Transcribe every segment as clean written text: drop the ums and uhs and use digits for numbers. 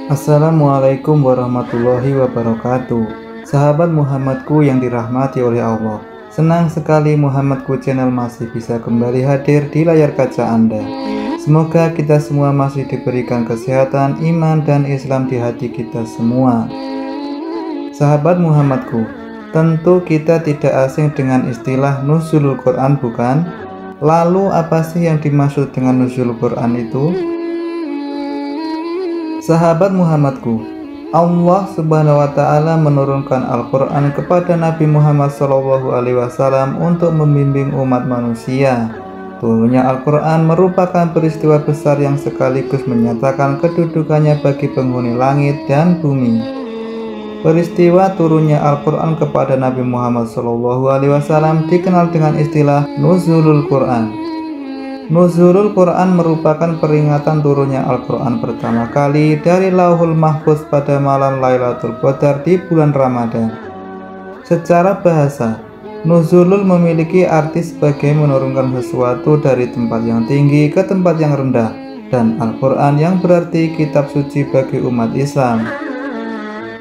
Assalamualaikum warahmatullahi wabarakatuh. Sahabat Muhammadku yang dirahmati oleh Allah, senang sekali Muhammadku channel masih bisa kembali hadir di layar kaca Anda. Semoga kita semua masih diberikan kesehatan, iman, dan Islam di hati kita semua. Sahabat Muhammadku, tentu kita tidak asing dengan istilah nuzulul Quran, bukan? Lalu apa sih yang dimaksud dengan nuzulul Quran itu? Sahabat Muhammadku, Allah Subhanahu wa Ta'ala menurunkan Al-Quran kepada Nabi Muhammad SAW untuk membimbing umat manusia. Turunnya Al-Quran merupakan peristiwa besar yang sekaligus menyatakan kedudukannya bagi penghuni langit dan bumi. Peristiwa turunnya Al-Quran kepada Nabi Muhammad SAW dikenal dengan istilah Nuzulul Quran. Nuzulul Quran merupakan peringatan turunnya Al-Quran pertama kali dari Lauhul Mahfuz pada malam Lailatul Qadar di bulan Ramadan. Secara bahasa, nuzulul memiliki arti sebagai menurunkan sesuatu dari tempat yang tinggi ke tempat yang rendah, dan Al-Quran yang berarti kitab suci bagi umat Islam.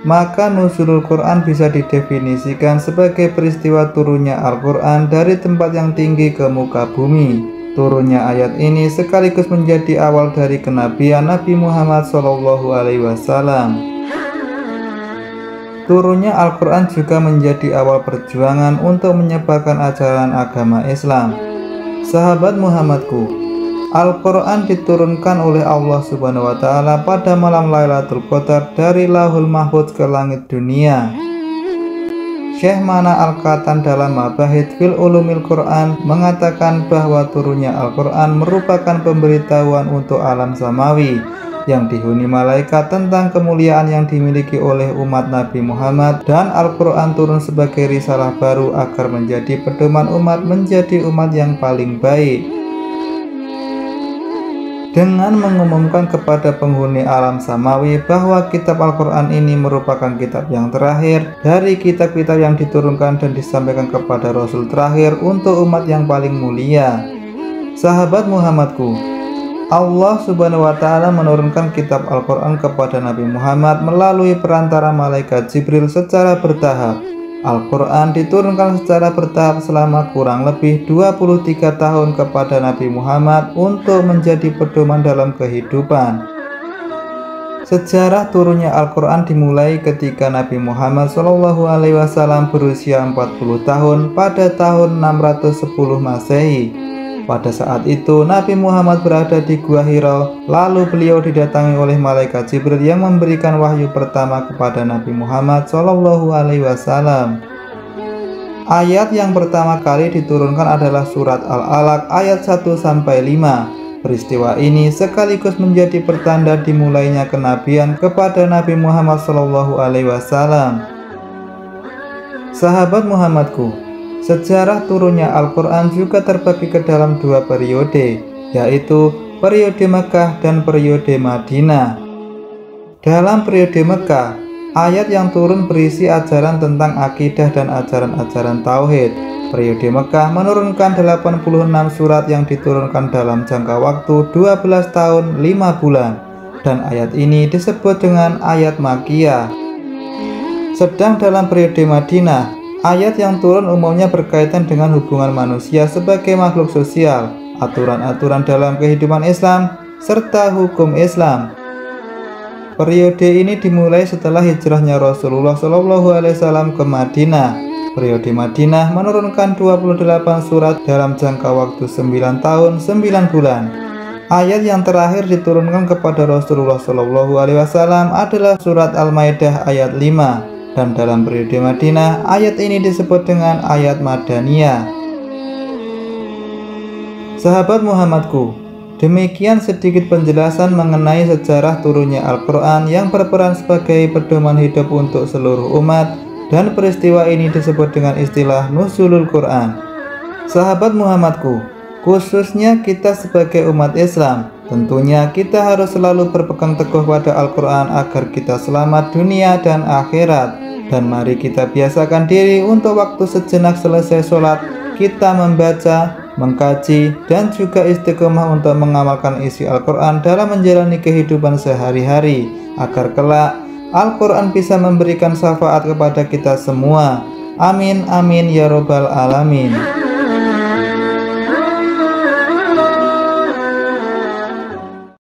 Maka nuzulul Quran bisa didefinisikan sebagai peristiwa turunnya Al-Quran dari tempat yang tinggi ke muka bumi. Turunnya ayat ini sekaligus menjadi awal dari kenabian Nabi Muhammad SAW. Turunnya Al-Quran juga menjadi awal perjuangan untuk menyebarkan ajaran agama Islam. Sahabat Muhammadku, Al-Quran diturunkan oleh Allah Subhanahu wa Ta'ala pada malam Lailatul Qadar dari Lauhul Mahfuz ke langit dunia. Syekh Mana Al-Qatan dalam Mabahith fil Ulumil Quran mengatakan bahwa turunnya Al-Quran merupakan pemberitahuan untuk alam samawi yang dihuni malaikat tentang kemuliaan yang dimiliki oleh umat Nabi Muhammad, dan Al-Quran turun sebagai risalah baru agar menjadi pedoman umat menjadi umat yang paling baik. Dengan mengumumkan kepada penghuni alam samawi bahwa kitab Al-Quran ini merupakan kitab yang terakhir dari kitab-kitab yang diturunkan dan disampaikan kepada Rasul terakhir untuk umat yang paling mulia. Sahabat Muhammadku, Allah Subhanahu wa Ta'ala menurunkan kitab Al-Quran kepada Nabi Muhammad melalui perantara malaikat Jibril secara bertahap. Al-Quran diturunkan secara bertahap selama kurang lebih 23 tahun kepada Nabi Muhammad untuk menjadi pedoman dalam kehidupan. Sejarah turunnya Al-Quran dimulai ketika Nabi Muhammad SAW berusia 40 tahun pada tahun 610 Masehi. Pada saat itu Nabi Muhammad berada di Gua Hira, lalu beliau didatangi oleh malaikat Jibril yang memberikan wahyu pertama kepada Nabi Muhammad SAW. Ayat yang pertama kali diturunkan adalah surat Al-Alaq ayat 1-5. Peristiwa ini sekaligus menjadi pertanda dimulainya kenabian kepada Nabi Muhammad SAW. Sahabat Muhammadku, sejarah turunnya Al-Quran juga terbagi ke dalam dua periode, yaitu periode Mekah dan periode Madinah. Dalam periode Mekah, ayat yang turun berisi ajaran tentang akidah dan ajaran-ajaran tauhid. Periode Mekah menurunkan 86 surat yang diturunkan dalam jangka waktu 12 tahun 5 bulan, dan ayat ini disebut dengan ayat Makkiyah. Sedang dalam periode Madinah, ayat yang turun umumnya berkaitan dengan hubungan manusia sebagai makhluk sosial, aturan-aturan dalam kehidupan Islam, serta hukum Islam. Periode ini dimulai setelah hijrahnya Rasulullah SAW ke Madinah. Periode Madinah menurunkan 28 surat dalam jangka waktu 9 tahun 9 bulan. Ayat yang terakhir diturunkan kepada Rasulullah SAW adalah surat Al-Maidah ayat 5. Dan dalam periode Madinah, ayat ini disebut dengan ayat Madaniyah. Sahabat Muhammadku, demikian sedikit penjelasan mengenai sejarah turunnya Al-Quran yang berperan sebagai pedoman hidup untuk seluruh umat, dan peristiwa ini disebut dengan istilah Nuzulul Quran. Sahabat Muhammadku, khususnya kita sebagai umat Islam, tentunya kita harus selalu berpegang teguh pada Al-Quran agar kita selamat dunia dan akhirat. Dan mari kita biasakan diri untuk waktu sejenak selesai sholat, kita membaca, mengkaji, dan juga istiqomah untuk mengamalkan isi Al-Quran dalam menjalani kehidupan sehari-hari, agar kelak Al-Quran bisa memberikan syafaat kepada kita semua. Amin, amin, ya robbal alamin.